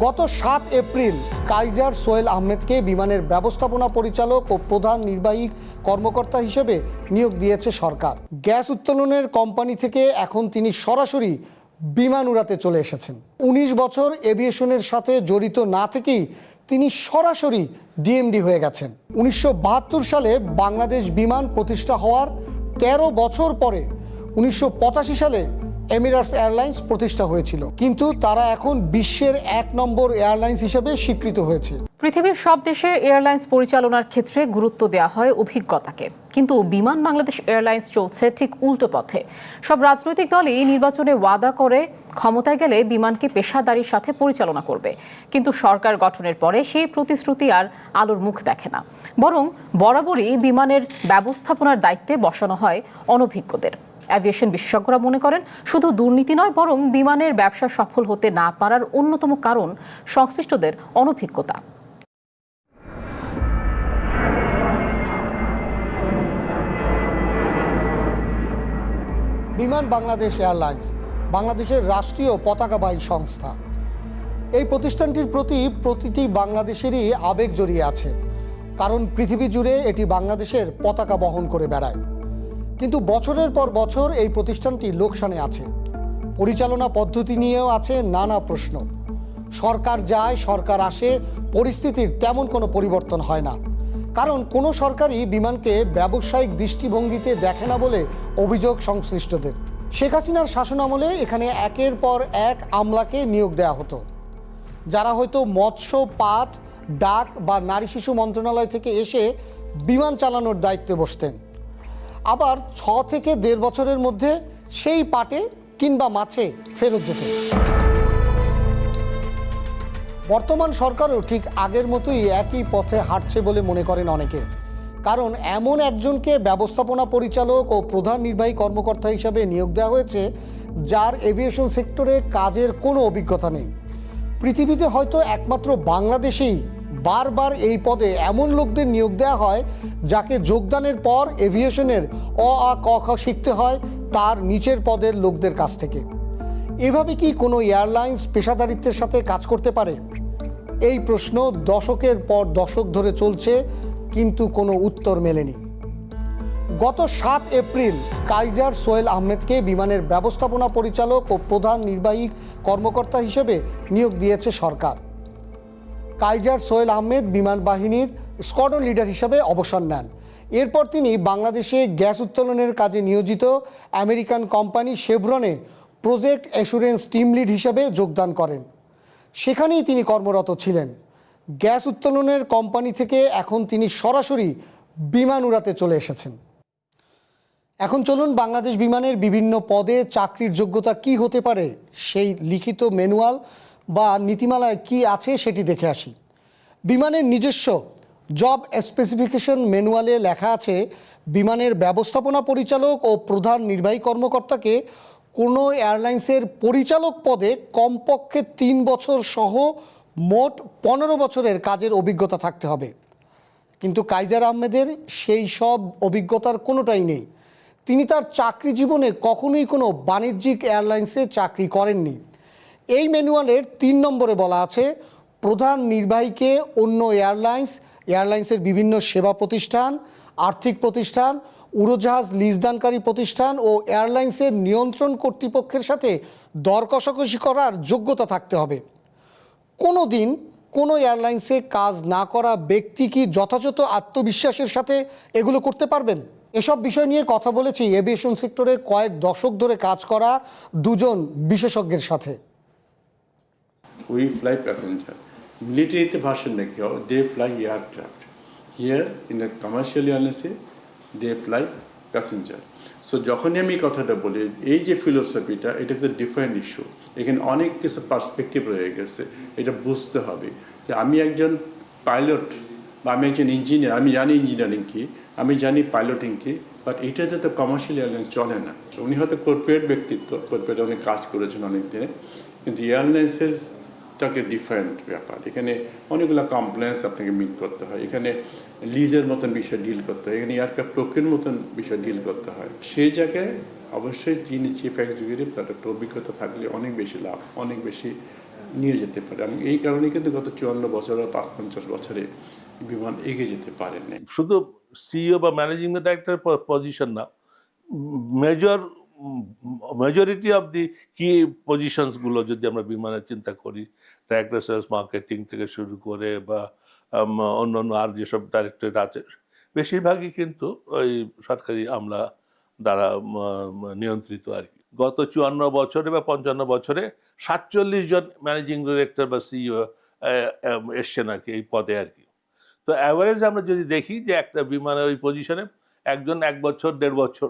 গত ৭ April Kaiser Sohel আহমেদকে বিমানের ব্যবস্থাপনা পরিচালক ও প্রধান নির্বাহী কর্মকর্তা হিসেবে নিয়োগ দিয়েছে সরকার। গ্যাস উত্তোলনের কোম্পানি থেকে এখন তিনি সরাসরি বিমান উড়াতে চলে এসেছেন। ১৯ বছর এভিয়েশনের সাথে জড়িত না থেকেই তিনি সরাসরি ডিএমডি হয়ে গেছেন। ১৯৭২ সালে বাংলাদেশ বিমান প্রতিষ্ঠা হওয়ার ১৩ বছর পরে ১৯৮৫ সালে এমিরেটস এয়ারলাইন্স প্রতিষ্ঠা হয়েছিল, কিন্তু তারা এখন বিশ্বের ১ নম্বর এয়ারলাইন্স হিসেবে স্বীকৃত হয়েছে। পৃথিবীর সব দেশে এয়ারলাইন্স পরিচালনার ক্ষেত্রে গুরুত্ব দেওয়া হয় অভিজ্ঞতাকে, কিন্তু বিমান বাংলাদেশ এয়ারলাইন্স চলছে ঠিক উল্টো পথে। সব রাজনৈতিক দলই নির্বাচনে ওয়াদা করে ক্ষমতায় গেলে বিমানকে পেশাদারির সাথে পরিচালনা করবে, কিন্তু সরকার গঠনের পরে সেই প্রতিশ্রুতি আর আলোর মুখ দেখে না। বরং বরাবরই বিমানের ব্যবস্থাপনার দায়িত্বে বসানো হয় অনভিজ্ঞদের। অ্যাভিয়েশন বিশেষজ্ঞরা মনে করেন শুধু দুর্নীতি নয়, বরং বিমানের ব্যবসা সফল হতে না পারার অন্যতম কারণ সংশ্লিষ্টদের অনভিজ্ঞতা। বিমান বাংলাদেশ এয়ারলাইন্স বাংলাদেশের রাষ্ট্রীয় পতাকাবাহী সংস্থা। এই প্রতিষ্ঠানটির প্রতি প্রতিটি বাংলাদেশেরই আবেগ জড়িয়ে আছে, কারণ পৃথিবী জুড়ে এটি বাংলাদেশের পতাকা বহন করে বেড়ায়। কিন্তু বছরের পর বছর এই প্রতিষ্ঠানটি লোকসানে আছে। পরিচালনা পদ্ধতি নিয়েও আছে নানা প্রশ্ন। সরকার যায়, সরকার আসে, পরিস্থিতির তেমন কোনো পরিবর্তন হয় না, কারণ কোনো সরকারই বিমানকে ব্যবসায়িক দৃষ্টিভঙ্গিতে দেখে না বলে অভিযোগ সংশ্লিষ্টদের। শেখ হাসিনার শাসনামলে এখানে একের পর এক আমলাকে নিয়োগ দেওয়া হতো, যারা হয়তো মৎস্য, পাট, ডাক বা নারী শিশু মন্ত্রণালয় থেকে এসে বিমান চালানোর দায়িত্বে বসতেন। আবার ৬ থেকে ১.৫ বছরের মধ্যে সেই পাটে কিংবা মাছে ফেরত যেতেন। বর্তমান সরকারও ঠিক আগের মতোই একই পথে হাঁটছে বলে মনে করেন অনেকে, কারণ এমন একজনকে ব্যবস্থাপনা পরিচালক ও প্রধান নির্বাহী কর্মকর্তা হিসাবে নিয়োগ দেওয়া হয়েছে যার এভিয়েশন সেক্টরে কাজের কোনো অভিজ্ঞতা নেই। পৃথিবীতে হয়তো একমাত্র বাংলাদেশেই বারবার এই পদে এমন লোকদের নিয়োগ দেওয়া হয় যাকে যোগদানের পর এভিয়েশনের অ আ ক খ শিখতে হয় তার নিচের পদের লোকদের কাছ থেকে। এভাবে কি কোনো এয়ারলাইন্স পেশাদারিত্বের সাথে কাজ করতে পারে? এই প্রশ্ন দশকের পর দশক ধরে চলছে, কিন্তু কোনো উত্তর মেলেনি। গত ৭ এপ্রিল কাইজার সোহেল আহমেদকে বিমানের ব্যবস্থাপনা পরিচালক ও প্রধান নির্বাহী কর্মকর্তা হিসেবে নিয়োগ দিয়েছে সরকার। কাইজার সোহেল আহমেদ বিমান বাহিনীর স্কোয়াড্রন লিডার হিসেবে অবসর নেন। এরপর তিনি বাংলাদেশে গ্যাস উত্তোলনের কাজে নিয়োজিত আমেরিকান কোম্পানি শেভরনে প্রজেক্ট অ্যাসুরেন্স টিম লিড হিসেবে যোগদান করেন। সেখানেই তিনি কর্মরত ছিলেন। গ্যাস উত্তোলনের কোম্পানি থেকে এখন তিনি সরাসরি বিমান উড়াতে চলে এসেছেন। এখন চলুন বাংলাদেশ বিমানের বিভিন্ন পদে চাকরির যোগ্যতা কি হতে পারে সেই লিখিত ম্যানুয়াল বা নীতিমালায় কি আছে সেটি দেখে আসি। বিমানের নিজস্ব জব স্পেসিফিকেশন ম্যানুয়ালে লেখা আছে, বিমানের ব্যবস্থাপনা পরিচালক ও প্রধান নির্বাহী কর্মকর্তাকে কোনো এয়ারলাইন্সের পরিচালক পদে কমপক্ষে ৩ বছর সহ মোট ১৫ বছরের কাজের অভিজ্ঞতা থাকতে হবে। কিন্তু কাইজার আহমেদের সেই সব অভিজ্ঞতার কোনোটাই নেই। তিনি তার চাকরি জীবনে কখনোই কোনো বাণিজ্যিক এয়ারলাইন্সে চাকরি করেননি। এই ম্যানুয়ালের ৩ নম্বরে বলা আছে, প্রধান নির্বাহীকে অন্য এয়ারলাইন্সের বিভিন্ন সেবা প্রতিষ্ঠান, আর্থিক প্রতিষ্ঠান, উড়োজাহাজ লিজদানকারী প্রতিষ্ঠান ও এয়ারলাইন্সের নিয়ন্ত্রণ কর্তৃপক্ষের সাথে দর কষাকষি করার যোগ্যতা থাকতে হবে। কোনো দিন কোনো এয়ারলাইন্সে কাজ না করা ব্যক্তি কি যথাযথ আত্মবিশ্বাসের সাথে এগুলো করতে পারবেন? এসব বিষয় নিয়ে কথা বলেছি এভিয়েশন সেক্টরে কয়েক দশক ধরে কাজ করা দুজন বিশেষজ্ঞের সাথে। We fly passenger. Military version like they fly aircraft. Here in a commercial airlines they fly passenger. So যখনই আমি কথাটা বলি এই যে ফিলোসফিটা এটা একটা ডিফারেন্ট ইস্যু, এখানে অনেক কিছু পার্সপেক্টিভ রয়ে গেছে। এটা বুঝতে হবে যে আমি একজন পাইলট বা আমি একজন ইঞ্জিনিয়ার, আমি জানি ইঞ্জিনিয়ারিং কী, আমি জানি পাইলটিং কী, বাট এটাতে তো কমার্শিয়াল এয়ারলাইন্স চলে না। উনি হয়তো কর্পোরেট ব্যক্তিত্ব, কর্পোরেটে অনেক কাজ করেছেন অনেক দিনে, কিন্তু এয়ারলাইন্সের ডিফারেন্ট ব্যাপার। এখানে অনেকগুলো কমপ্লেন্স আপনাকে মিট করতে হয়, এখানে লিজের মতন বিষয় ডিল করতে হয়, এখানে এয়ারক্রাফট প্রক্রিয়ার মতন বিষয় ডিল করতে হয়। সেই জায়গায় অবশ্যই যিনি চিফ এক্সিকিউটিভ তার একটা অভিজ্ঞতা থাকলে অনেক বেশি লাভ, অনেক বেশি নিয়ে যেতে পারে। এবং এই কারণে কিন্তু গত 54 বছর বা ৫-৫০ বছরে বিমান এগিয়ে যেতে পারেনি। শুধু সিইও বা ম্যানেজিং ডাইরেক্টর পজিশন না, মেজরিটি অফ দি কি পজিশনসগুলো যদি আমরা বিমানের চিন্তা করি, ডাইরেক্টর সেলস মার্কেটিং থেকে শুরু করে বা অন্যান্য আর যেসব ডাইরেক্টরেট আছে, বেশিরভাগই কিন্তু ওই সরকারি আমলা দ্বারা নিয়ন্ত্রিত আর কি। গত 54 বছরে বা 55 বছরে 47 জন ম্যানেজিং ডিরেক্টর বা সিইও এসছেন আর কি এই পদে আর কি। তো অ্যাভারেজ আমরা যদি দেখি যে একটা বিমানের ওই পজিশনে একজন 1 বছর 1.5 বছর,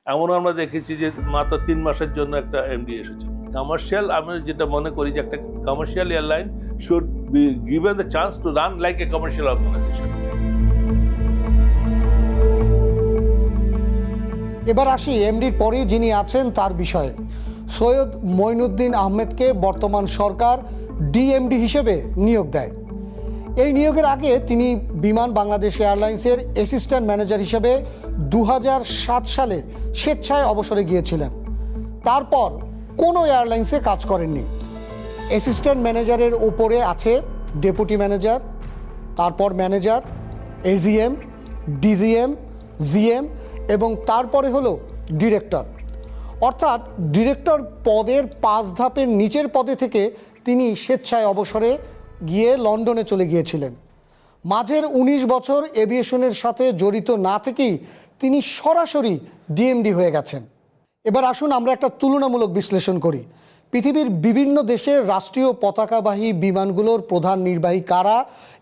এমন আমরা দেখেছি যে মাত্র 3 মাসের জন্য একটা এমডি এসেছে। কমার্শিয়াল, আমি যেটা মনে করি যে একটা commercial airline should be given the chance to run like a commercial organization. এবার আসি এমডির পরে যিনি আছেন তার বিষয়ে। সৈয়দ মঈনুদ্দিন আহমেদকে বর্তমান সরকার ডিএমডি হিসেবে নিয়োগ দেয়। এই নিয়োগের আগে তিনি বিমান বাংলাদেশ এয়ারলাইন্সের অ্যাসিস্ট্যান্ট ম্যানেজার হিসেবে 2007 সালে স্বেচ্ছায় অবসরে গিয়েছিলেন। তারপর কোনো এয়ারলাইন্সে কাজ করেননি। অ্যাসিস্ট্যান্ট ম্যানেজারের ওপরে আছে ডেপুটি ম্যানেজার, তারপর ম্যানেজার, এজিএম, ডিজিএম, জিএম এবং তারপরে হলো ডিরেক্টর। অর্থাৎ ডিরেক্টর পদের 5 ধাপের নিচের পদে থেকে তিনি স্বেচ্ছায় অবসরে গিয়ে লন্ডনে চলে গিয়েছিলেন। মাঝের 19 বছর এভিয়েশনের সাথে জড়িত না থেকেই তিনি সরাসরি ডিএমডি হয়ে গেছেন। এবার আসুন আমরা একটা তুলনামূলক বিশ্লেষণ করি। পৃথিবীর বিভিন্ন দেশের রাষ্ট্রীয় পতাকাবাহী বিমানগুলোর প্রধান নির্বাহী কারা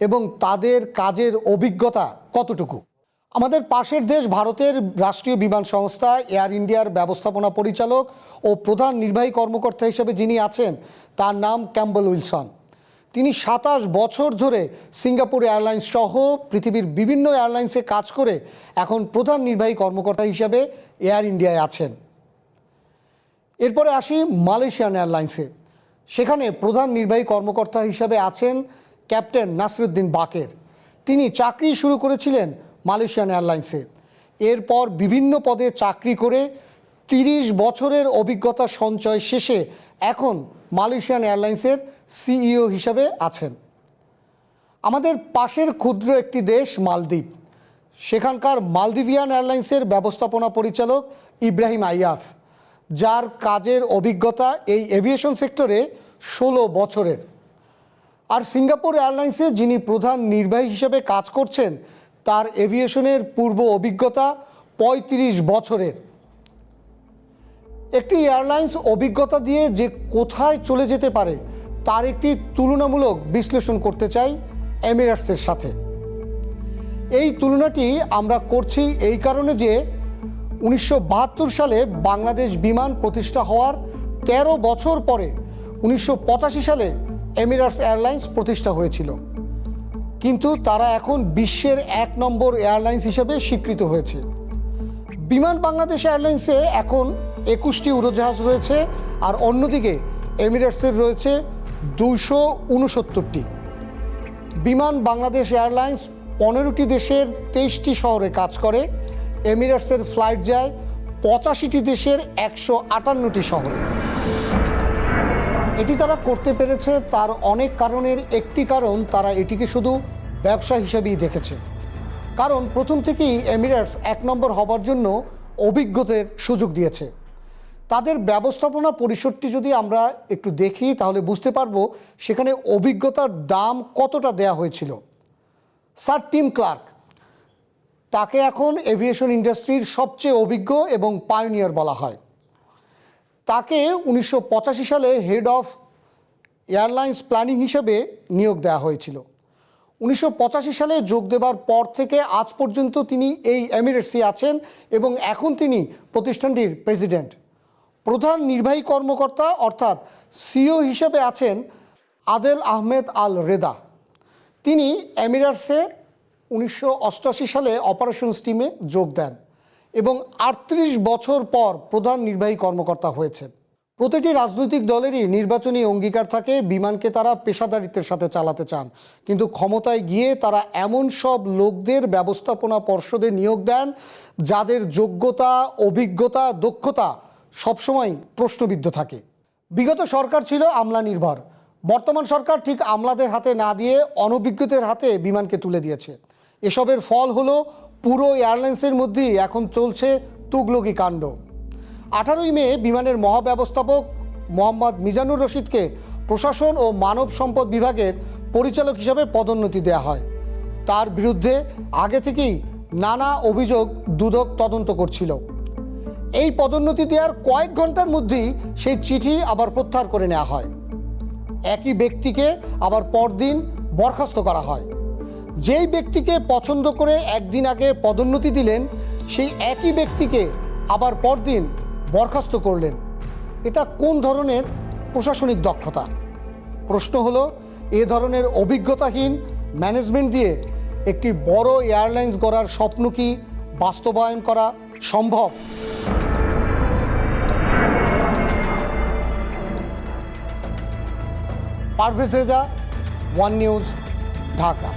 এবং তাদের কাজের অভিজ্ঞতা কতটুকু। আমাদের পাশের দেশ ভারতের রাষ্ট্রীয় বিমান সংস্থা এয়ার ইন্ডিয়ার ব্যবস্থাপনা পরিচালক ও প্রধান নির্বাহী কর্মকর্তা হিসেবে যিনি আছেন তার নাম ক্যাম্পবেল উইলসন। তিনি 27 বছর ধরে সিঙ্গাপুর এয়ারলাইন্স সহ পৃথিবীর বিভিন্ন এয়ারলাইন্সে কাজ করে এখন প্রধান নির্বাহী কর্মকর্তা হিসেবে এয়ার ইন্ডিয়ায় আছেন। এরপরে আসি মালয়েশিয়ান এয়ারলাইন্সে। সেখানে প্রধান নির্বাহী কর্মকর্তা হিসেবে আছেন ক্যাপ্টেন নাসিরুদ্দিন বাকের। তিনি চাকরি শুরু করেছিলেন মালয়েশিয়ান এয়ারলাইন্সে। এরপর বিভিন্ন পদে চাকরি করে 30 বছরের অভিজ্ঞতা সঞ্চয় শেষে এখন মালয়েশিয়ান এয়ারলাইন্সের সিইও হিসাবে আছেন। আমাদের পাশের ক্ষুদ্র একটি দেশ মালদ্বীপ, সেখানকার মালদ্বীভিয়ান এয়ারলাইন্সের ব্যবস্থাপনা পরিচালক ইব্রাহিম আইয়াস, যার কাজের অভিজ্ঞতা এই এভিয়েশন সেক্টরে 16 বছরের। আর সিঙ্গাপুর এয়ারলাইন্সে যিনি প্রধান নির্বাহী হিসেবে কাজ করছেন তার এভিয়েশনের পূর্ব অভিজ্ঞতা 35 বছরের। একটি এয়ারলাইন্স অভিজ্ঞতা দিয়ে যে কোথায় চলে যেতে পারে তার একটি তুলনামূলক বিশ্লেষণ করতে চাই এমিরেটসের সাথে। এই তুলনাটি আমরা করছি এই কারণে যে 1972 সালে বাংলাদেশ বিমান প্রতিষ্ঠা হওয়ার 13 বছর পরে 1985 সালে এমিরেটস এয়ারলাইন্স প্রতিষ্ঠা হয়েছিল, কিন্তু তারা এখন বিশ্বের 1 নম্বর এয়ারলাইন্স হিসেবে স্বীকৃত হয়েছে। বিমান বাংলাদেশ এয়ারলাইন্সে এখন 21টি উড়োজাহাজ রয়েছে, আর অন্যদিকে এমিরেটসের রয়েছে 269টি। বিমান বাংলাদেশ এয়ারলাইন্স 15টি দেশের 23টি শহরে কাজ করে। এমিরেটসের ফ্লাইট যায় 85টি দেশের 158টি শহরে। এটি তারা করতে পেরেছে তার অনেক কারণের একটি কারণ, তারা এটিকে শুধু ব্যবসা হিসেবেই দেখেছে। কারণ প্রথম থেকেই এমিরেটস 1 নম্বর হবার জন্য অভিজ্ঞতার সুযোগ দিয়েছে। তাদের ব্যবস্থাপনা পরিষদটি যদি আমরা একটু দেখি তাহলে বুঝতে পারবো সেখানে অভিজ্ঞতার দাম কতটা দেয়া হয়েছিল। স্যার টিম ক্লার্ক, তাকে এখন এভিয়েশন ইন্ডাস্ট্রির সবচেয়ে অভিজ্ঞ এবং পায়োনিয়ার বলা হয়। তাকে 1985 সালে হেড অফ এয়ারলাইন্স প্ল্যানিং হিসেবে নিয়োগ দেওয়া হয়েছিল। 1985 সালে যোগ দেবার পর থেকে আজ পর্যন্ত তিনি এই এমিরেটসে আছেন এবং এখন তিনি প্রতিষ্ঠানটির প্রেসিডেন্ট। প্রধান নির্বাহী কর্মকর্তা অর্থাৎ সিইও হিসেবে আছেন আদেল আহমেদ আল রেদা। তিনি এমিরেটসে 1988 সালে অপারেশনস টিমে যোগ দেন এবং 38 বছর পর প্রধান নির্বাহী কর্মকর্তা হয়েছেন। প্রতিটি রাজনৈতিক দলেরই নির্বাচনী অঙ্গীকার থাকে বিমানকে তারা পেশাদারিত্বের সাথে চালাতে চান, কিন্তু ক্ষমতায় গিয়ে তারা এমন সব লোকদের ব্যবস্থাপনা পর্ষদে নিয়োগ দেন যাদের যোগ্যতা, অভিজ্ঞতা, দক্ষতা সবসময় প্রশ্নবিদ্ধ থাকে। বিগত সরকার ছিল আমলা নির্ভর, বর্তমান সরকার ঠিক আমলাদের হাতে না দিয়ে অনভিজ্ঞদের হাতে বিমানকে তুলে দিয়েছে। এসবের ফল হলো পুরো এয়ারলাইন্সের মধ্যেই এখন চলছে তুগলকি কাণ্ড। 18ই মে বিমানের মহাব্যবস্থাপক মোহাম্মদ মিজানুর রশিদকে প্রশাসন ও মানব সম্পদ বিভাগের পরিচালক হিসেবে পদোন্নতি দেওয়া হয়। তার বিরুদ্ধে আগে থেকেই নানা অভিযোগ দুদক তদন্ত করছিল। এই পদোন্নতি দেওয়ার কয়েক ঘন্টার মধ্যেই সেই চিঠি আবার প্রত্যাহার করে নেওয়া হয়। একই ব্যক্তিকে আবার পরদিন বরখাস্ত করা হয়। যেই ব্যক্তিকে পছন্দ করে একদিন আগে পদোন্নতি দিলেন, সেই একই ব্যক্তিকে আবার পরদিন বরখাস্ত করলেন। এটা কোন ধরনের প্রশাসনিক দক্ষতা? প্রশ্ন হলো, এ ধরনের অভিজ্ঞতাহীন ম্যানেজমেন্ট দিয়ে একটি বড় এয়ারলাইন্স গড়ার স্বপ্ন কি বাস্তবায়ন করা সম্ভব? Parvez Reza, one news, Dhaka.